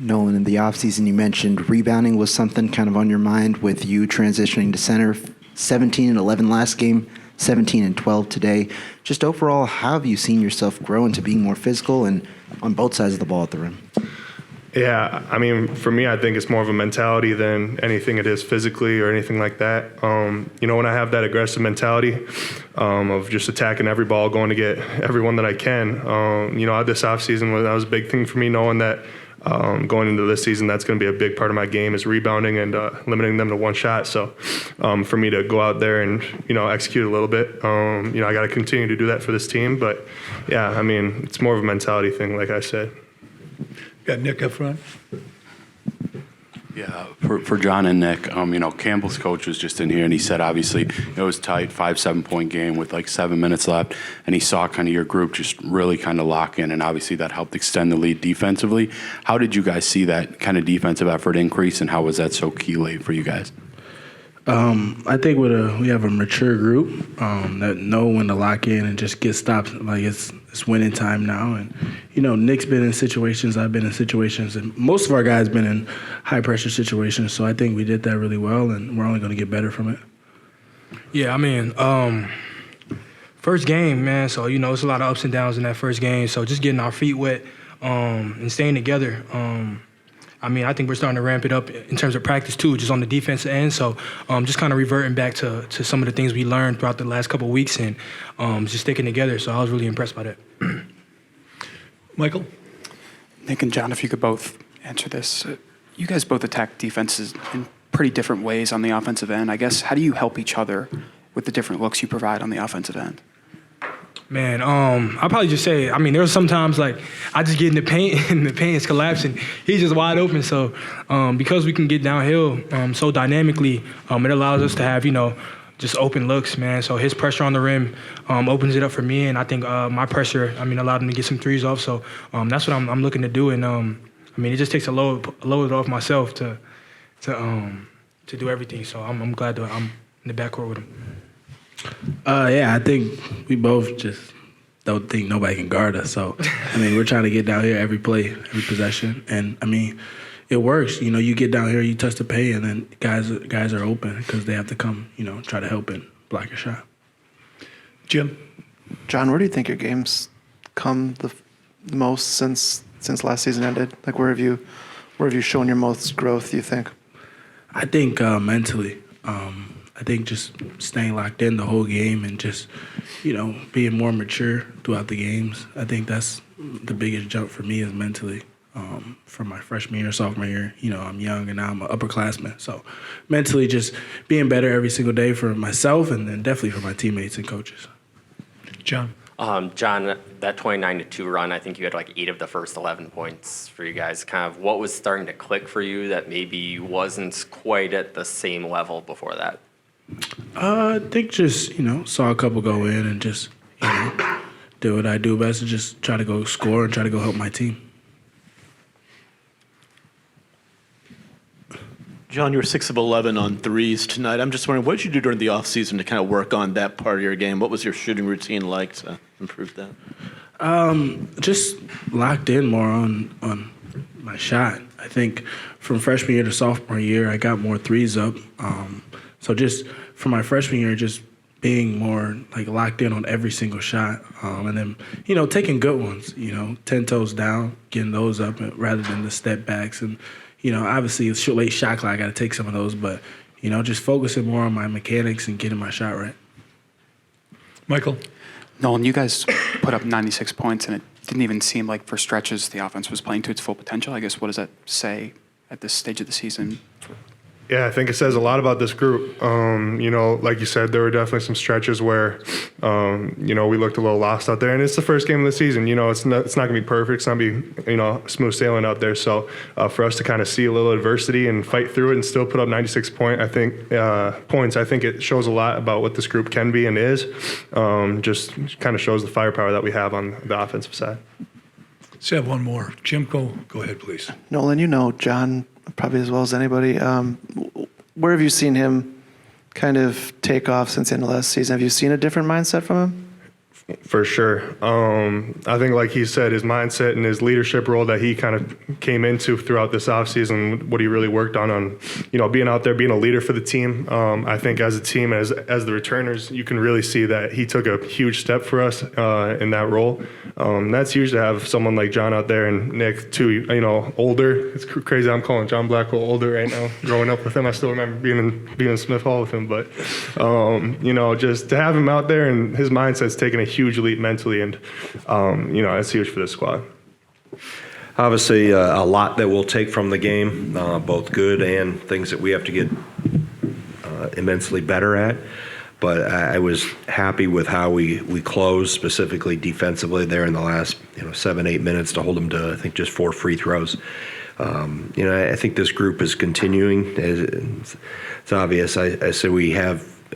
Nolan, in the offseason, you mentioned rebounding was something kind of on your mind with you transitioning to center. 17 and 11 last game, 17 and 12 today. Just overall, how have you seen yourself grow into being more physical and on both sides of the ball at the rim? Yeah, I mean, for me, I think it's more of a mentality than anything it is physically or anything like that. When I have that aggressive mentality of just attacking every ball, going to get everyone that I can, this offseason, that was a big thing for me, knowing that going into this season, that's going to be a big part of my game is rebounding and limiting them to one shot. So for me to go out there and, execute a little bit, I got to continue to do that for this team. But, yeah, I mean, it's more of a mentality thing, like I said. Got Nick up front. Yeah, for John and Nick, Campbell's coach was just in here, and he said obviously it was tight, 5-7-point game with like 7 minutes left, and he saw kind of your group just really kind of lock in, and obviously that helped extend the lead defensively. How did you guys see that kind of defensive effort increase, and how was that so key late for you guys? I think we have a mature group that know when to lock in and just get stops. Like it's winning time now, and Nick's been in situations, I've been in situations, and most of our guys been in high pressure situations. So I think we did that really well, and we're only going to get better from it. Yeah, I mean, first game, man. So it's a lot of ups and downs in that first game. So just getting our feet wet and staying together. I think we're starting to ramp it up in terms of practice, too, just on the defensive end. So just kind of reverting back to some of the things we learned throughout the last couple of weeks and just sticking together. So I was really impressed by that. Michael? Nick and John, if you could both answer this. You guys both attack defenses in pretty different ways on the offensive end. I guess, how do you help each other with the different looks you provide on the offensive end? Man, I'll probably just say, there's sometimes like I just get in the paint and the paint is collapsing. He's just wide open. So because we can get downhill so dynamically, it allows us to have, just open looks, man. So his pressure on the rim opens it up for me. And I think my pressure, allowed him to get some threes off. So that's what I'm looking to do. And it just takes a load off myself to do everything. So I'm glad that I'm in the backcourt with him. I think we both just don't think nobody can guard us. So, we're trying to get down here every play, every possession. And, it works. You get down here, you touch the paint, and then guys are open because they have to come, try to help and block your shot. Jim? John, where do you think your game's come the most since last season ended? Like, where have you shown your most growth, do you think? I think mentally. I think just staying locked in the whole game and just, being more mature throughout the games. I think that's the biggest jump for me is mentally. From my freshman year, sophomore year, I'm young and now I'm an upperclassman. So mentally just being better every single day for myself and then definitely for my teammates and coaches. John? John, that 29-2 run, I think you had like 8 of the first 11 points for you guys. Kind of what was starting to click for you that maybe wasn't quite at the same level before that? I think just, saw a couple go in and just, do what I do best and just try to go score and try to go help my team. John, you were 6 of 11 on threes tonight. I'm just wondering, what did you do during the offseason to kind of work on that part of your game? What was your shooting routine like to improve that? Just locked in more on my shot. I think from freshman year to sophomore year, I got more threes up. So just from my freshman year, just being more like locked in on every single shot. And then, taking good ones, 10 toes down, getting those up rather than the step backs. And, obviously it's late shot clock, I got to take some of those, but, just focusing more on my mechanics and getting my shot right. Michael? Nolan, you guys put up 96 points, and it didn't even seem like for stretches the offense was playing to its full potential. I guess, what does that say at this stage of the season? Yeah, I think it says a lot about this group. Like you said, there were definitely some stretches where, we looked a little lost out there. And it's the first game of the season. It's not going to be perfect. It's not going to be, smooth sailing out there. So for us to kind of see a little adversity and fight through it and still put up 96 points, I think it shows a lot about what this group can be and is. Just kind of shows the firepower that we have on the offensive side. Let's have one more. Jim, go ahead, please. Nolan, John probably as well as anybody. Where have you seen him kind of take off since the end of last season? Have you seen a different mindset from him? For sure. I think, like he said, his mindset and his leadership role that he kind of came into throughout this offseason, what he really worked on, being out there, being a leader for the team. I think as a team, as the returners, you can really see that he took a huge step for us in that role. That's huge to have someone like John out there and Nick too, older. It's crazy. I'm calling John Blackwell older right now. Growing up with him, I still remember being in Smith Hall with him. But, just to have him out there and his mindset's taking a huge leap mentally, and it's huge for this squad. Obviously, a lot that we'll take from the game, both good and things that we have to get immensely better at. But I was happy with how we closed, specifically defensively there in the last 7-8 minutes to hold them to, I think, just 4 free throws. I think this group is continuing. It's obvious. I say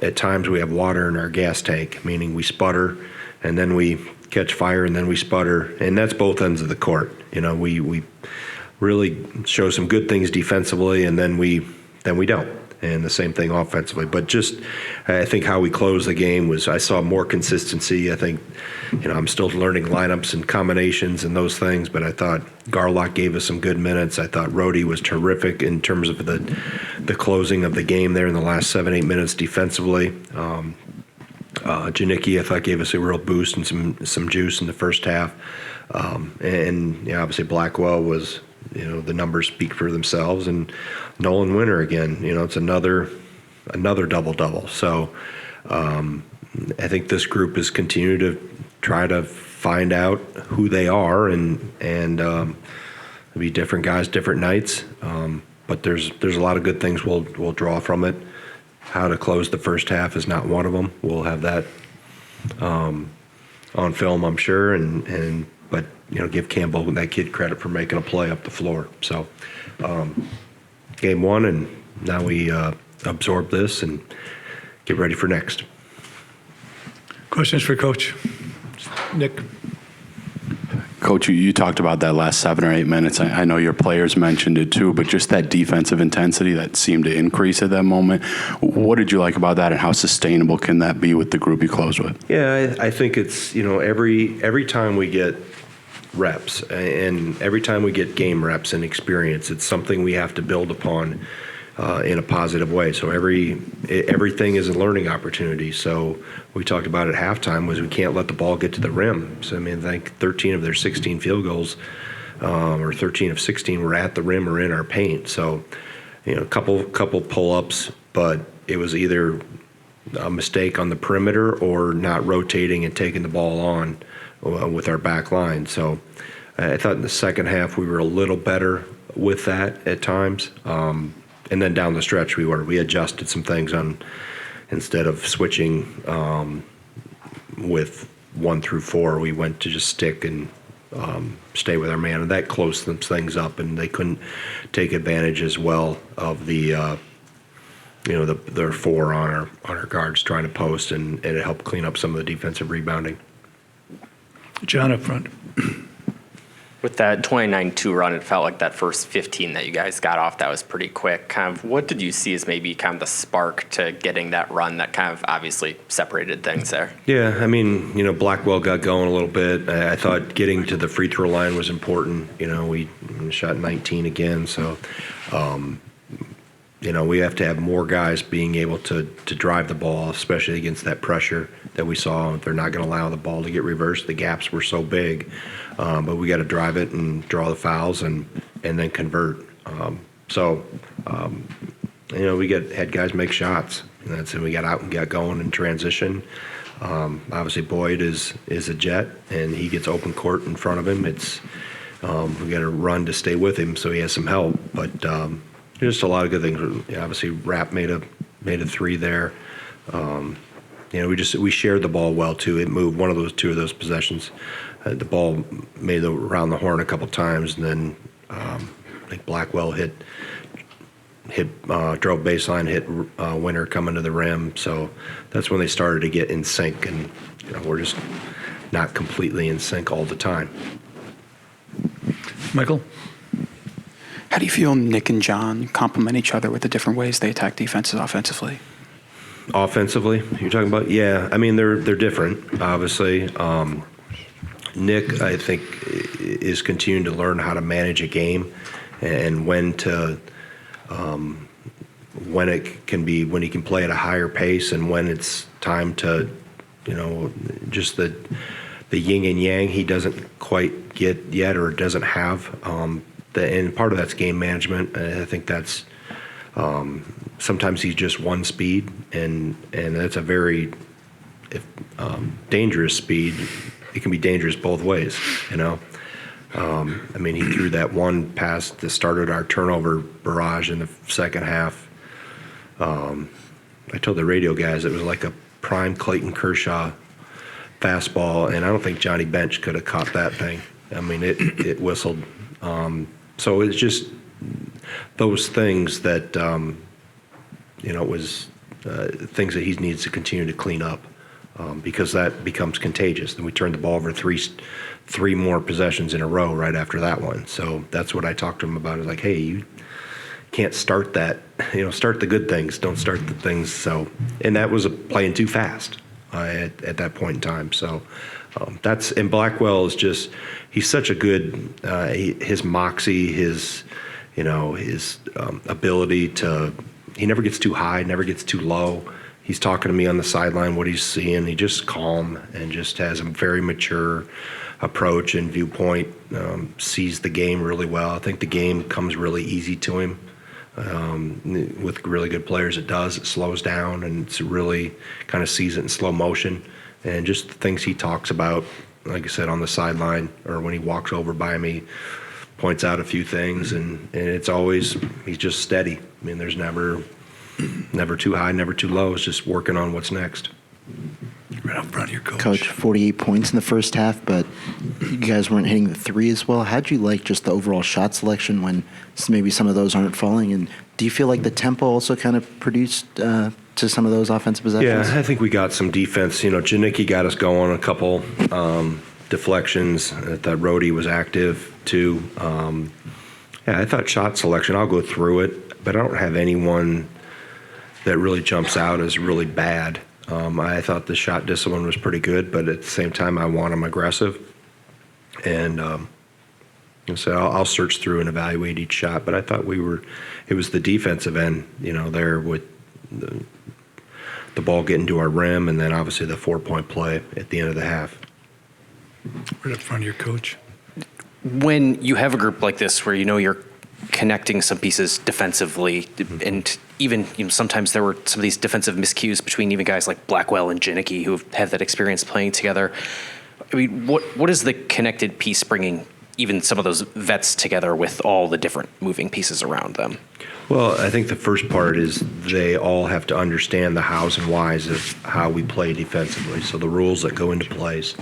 at times we have water in our gas tank, meaning we sputter and then we catch fire and then we sputter, and that's both ends of the court. We really show some good things defensively, and then we don't, and the same thing offensively. But I think how we closed the game I saw more consistency. I think I'm still learning lineups and combinations and those things, but I thought Garlock gave us some good minutes. I thought Rhodey was terrific in terms of the closing of the game there in the last 7-8 minutes defensively. Janicki, I thought, gave us a real boost and some juice in the first half. And obviously Blackwell was, the numbers speak for themselves. And Nolan Winter again, it's another double-double. So I think this group is continuing to try to find out who they are and be different guys, different nights. But there's a lot of good things we'll draw from it. How to close the first half is not one of them. We'll have that on film, I'm sure, but give Campbell, that kid, credit for making a play up the floor. So game 1, and now we absorb this and get ready for next. Questions for Coach? Nick? Coach, you talked about that last 7 or 8 minutes. I know your players mentioned it too, but just that defensive intensity that seemed to increase at that moment. What did you like about that, and how sustainable can that be with the group you close with? Yeah, I think it's, every time we get reps and every time we get game reps and experience, it's something we have to build upon in a positive way. So everything is a learning opportunity. So we talked about at halftime was we can't let the ball get to the rim. So I think 13 of their 16 field goals, or 13 of 16, were at the rim or in our paint. So a couple pull-ups, but it was either a mistake on the perimeter or not rotating and taking the ball on with our back line. So I thought in the second half we were a little better with that at times. And then down the stretch, we adjusted some things instead of switching with 1 through 4, we went to just stick and stay with our man, and that closed some things up, and they couldn't take advantage as well of their 4 on our guards trying to post, and it helped clean up some of the defensive rebounding. John up front. With that 29-2 run, it felt like that first 15 that you guys got off, that was pretty quick. Kind of what did you see as maybe kind of the spark to getting that run that kind of obviously separated things there? Yeah, Blackwell got going a little bit. I thought getting to the free throw line was important. We shot 19 again, so we have to have more guys being able to drive the ball, especially against that pressure that we saw. If they're not going to allow the ball to get reversed, the gaps were so big. But we got to drive it and draw the fouls and then convert. We had guys make shots. And that's it. We got out and got going in transition. Obviously, Boyd is a jet, and he gets open court in front of him. It's we got to run to stay with him, so he has some help. But just a lot of good things. Obviously, Rapp made a 3 there. We shared the ball well too. It moved two of those possessions. The ball made it around the horn a couple times, and then I think Blackwell drove baseline, hit Winter coming to the rim. So that's when they started to get in sync, and we're just not completely in sync all the time. Michael? How do you feel Nick and John complement each other with the different ways they attack defenses offensively? Offensively, you're talking about? Yeah, I mean they're different, obviously. Nick, I think, is continuing to learn how to manage a game and when he can play at a higher pace and when it's time to, just the yin and yang he doesn't quite get yet or doesn't have. And part of that's game management. I think that's sometimes he's just one speed, and that's a very dangerous speed. It can be dangerous both ways, I mean, he threw that one pass that started our turnover barrage in the second half. I told the radio guys it was like a prime Clayton Kershaw fastball, and I don't think Johnny Bench could have caught that thing. I mean, it whistled. So it's just those things that, it was things that he needs to continue to clean up because that becomes contagious. Then we turned the ball over three more possessions in a row right after that one. So that's what I talked to him about. Is like, hey, you can't start that. Start the good things. Don't start the things. So, and that was playing too fast at that point in time. So and Blackwell is just, he's such a good, his moxie, his ability to, he never gets too high, never gets too low. He's talking to me on the sideline, what he's seeing. He just calm and just has a very mature approach and viewpoint, sees the game really well. I think the game comes really easy to him. With really good players, it does. It slows down and it's really kind of sees it in slow motion. And just the things he talks about, like I said, on the sideline or when he walks over by me, points out a few things, and it's always, he's just steady. I mean, there's never too high, never too low. It's just working on what's next. Right up front here, Coach. Coach, 48 points in the first half, but you guys weren't hitting the three as well. How'd you like just the overall shot selection when maybe some of those aren't falling? And do you feel like the tempo also kind of produced to some of those offensive possessions? Yeah, I think we got some defense. Janicki got us going a couple deflections. I thought Rhodey was active too. I thought shot selection, I'll go through it, but I don't have anyone that really jumps out as really bad. I thought the shot discipline was pretty good, but at the same time, I want them aggressive. And so I'll search through and evaluate each shot, but I thought it was the defensive end, there with the ball getting to our rim, and then obviously the 4-point play at the end of the half. Right up front here, Coach. When you have a group like this where you're connecting some pieces defensively, and even sometimes there were some of these defensive miscues between even guys like Blackwell and Janicki who have that experience playing together. I mean, what is the connected piece bringing even some of those vets together with all the different moving pieces around them? Well, I think the first part is they all have to understand the hows and whys of how we play defensively. So the rules that go into place,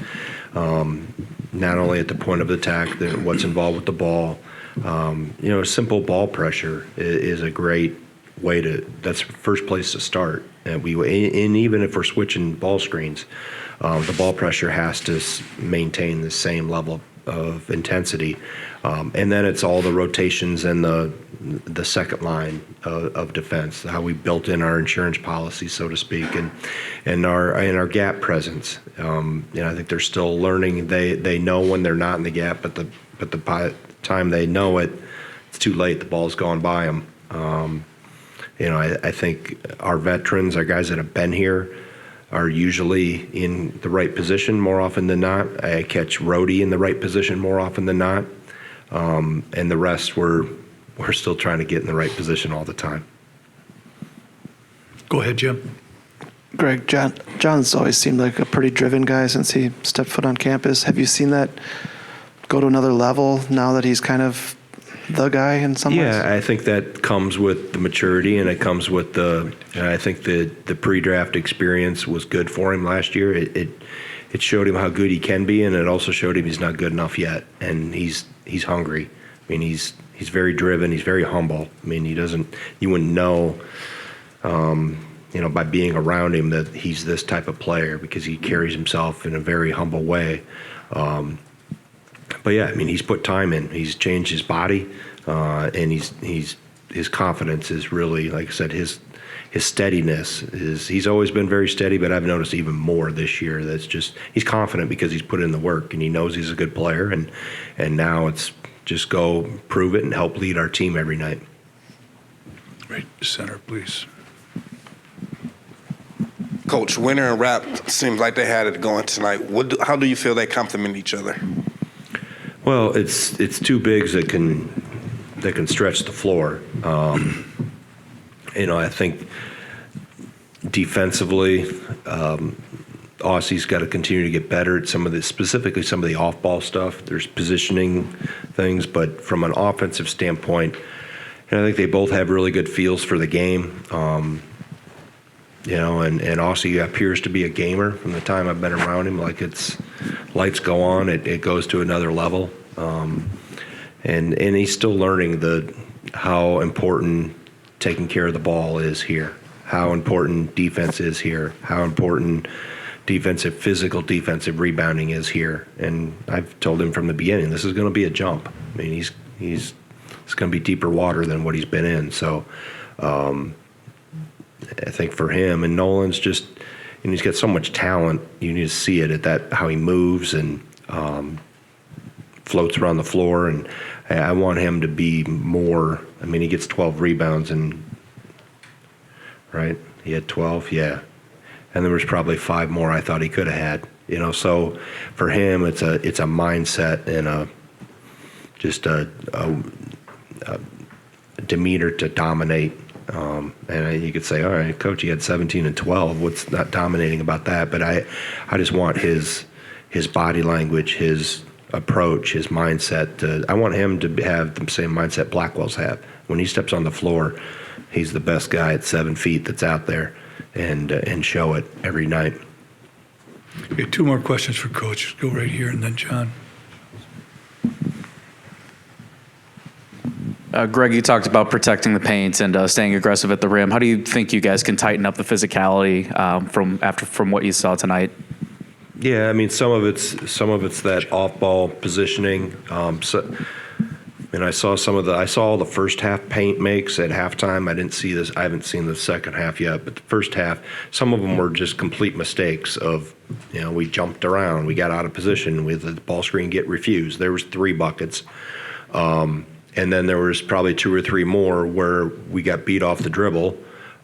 not only at the point of attack, what's involved with the ball. Simple ball pressure is a great way that's the first place to start. And even if we're switching ball screens, the ball pressure has to maintain the same level of intensity. And then it's all the rotations and the second line of defense, how we built in our insurance policy, so to speak, and our gap presence. I think they're still learning. They know when they're not in the gap, but the time they know it, it's too late. The ball's gone by them. I think our veterans, our guys that have been here, are usually in the right position more often than not. I catch Rhodey in the right position more often than not, and the rest we're still trying to get in the right position all the time. Go ahead, Jim. Greg, John's always seemed like a pretty driven guy since he stepped foot on campus. Have you seen that go to another level now that he's kind of the guy in some ways? Yeah, I think that comes with the maturity, and it comes with I think the pre-draft experience was good for him last year. It showed him how good he can be, and it also showed him he's not good enough yet, and he's hungry. I mean, he's very driven. He's very humble. I mean, you wouldn't know, by being around him that he's this type of player because he carries himself in a very humble way. But yeah, I mean, he's put time in. He's changed his body, and he's his confidence is really, like I said, his steadiness is. He's always been very steady, but I've noticed even more this year. That's just he's confident because he's put in the work and he knows he's a good player, and now it's just go prove it and help lead our team every night. Right, center, please. Coach, Winter and Rapp seems like they had it going tonight. How do you feel they complement each other? Well, it's two bigs that can stretch the floor. I think defensively, Aussie's got to continue to get better at specifically some of the off-ball stuff. There's positioning things, but from an offensive standpoint, I think they both have really good feels for the game. And Aussie appears to be a gamer from the time I've been around him. Like it's lights go on, it goes to another level. And he's still learning how important taking care of the ball is here, how important defense is here, how important physical defensive rebounding is here. And I've told him from the beginning, this is going to be a jump. I mean, it's going to be deeper water than what he's been in. So I think for him, and Nolan's just, he's got so much talent. You need to see it at how he moves and floats around the floor. And I want him to be more. I mean, he gets 12 rebounds, right? He had 12, yeah. And there was probably 5 more I thought he could have had. So for him, it's a mindset and a demeanor to dominate. And you could say, all right, coach, he had 17 and 12. What's not dominating about that? But I just want his body language, his approach, his mindset. I want him to have the same mindset Blackwell's have. When he steps on the floor, he's the best guy at 7 feet that's out there, and show it every night. Okay, 2 more questions for Coach. Go right here, and then John. Greg, you talked about protecting the paint and staying aggressive at the rim. How do you think you guys can tighten up the physicality from what you saw tonight? Yeah, I mean, some of it's that off-ball positioning. I saw all the first half paint makes at halftime. I didn't see this. I haven't seen the second half yet, but the first half, some of them were just complete mistakes of, we jumped around, we got out of position, with the ball screen get refused. There was 3 buckets. And then there was probably 2 or 3 more where we got beat off the dribble,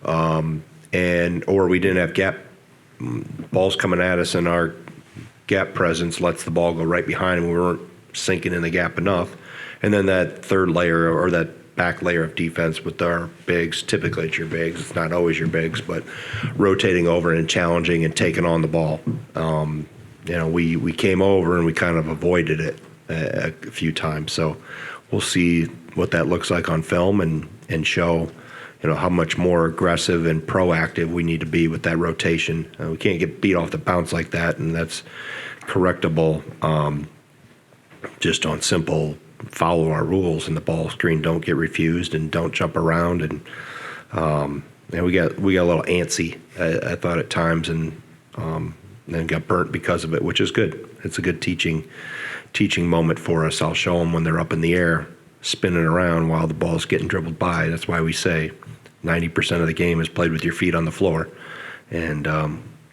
or we didn't have gap balls coming at us, and our gap presence lets the ball go right behind, and we weren't sinking in the gap enough. And then that third layer, or that back layer of defense with our bigs, typically it's your bigs, it's not always your bigs, but rotating over and challenging and taking on the ball. We came over and we kind of avoided it a few times. So we'll see what that looks like on film and show, how much more aggressive and proactive we need to be with that rotation. We can't get beat off the bounce like that, and that's correctable just on simple follow our rules, and the ball screen don't get refused and don't jump around. And we got a little antsy, I thought, at times, and then got burnt because of it, which is good. It's a good teaching moment for us. I'll show them when they're up in the air, spinning around while the ball's getting dribbled by. That's why we say 90% of the game is played with your feet on the floor. And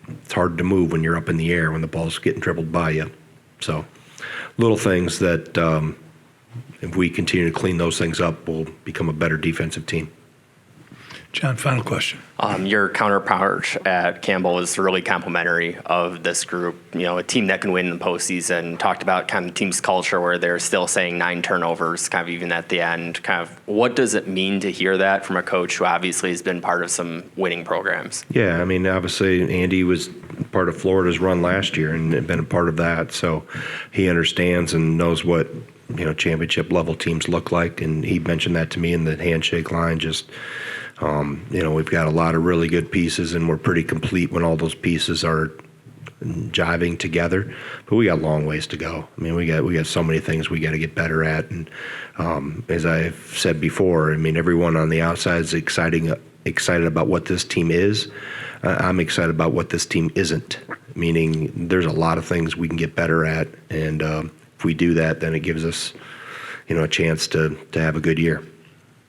it's hard to move when you're up in the air when the ball's getting dribbled by you. So little things that if we continue to clean those things up, we'll become a better defensive team. John, final question. Your counterpart at Campbell was really complimentary of this group. A team that can win in the postseason. Talked about kind of the team's culture where they're still saying 9 turnovers, kind of even at the end. Kind of, what does it mean to hear that from a coach who obviously has been part of some winning programs? Yeah, I mean, obviously Andy was part of Florida's run last year and been a part of that, so he understands and knows what championship level teams look like. And he mentioned that to me in the handshake line. Just we've got a lot of really good pieces, and we're pretty complete when all those pieces are jiving together. But we got a long ways to go. I mean, we got so many things we got to get better at. And as I've said before, I mean, everyone on the outside is excited about what this team is. I'm excited about what this team isn't. Meaning, there's a lot of things we can get better at, and if we do that, then it gives us, a chance to have a good year.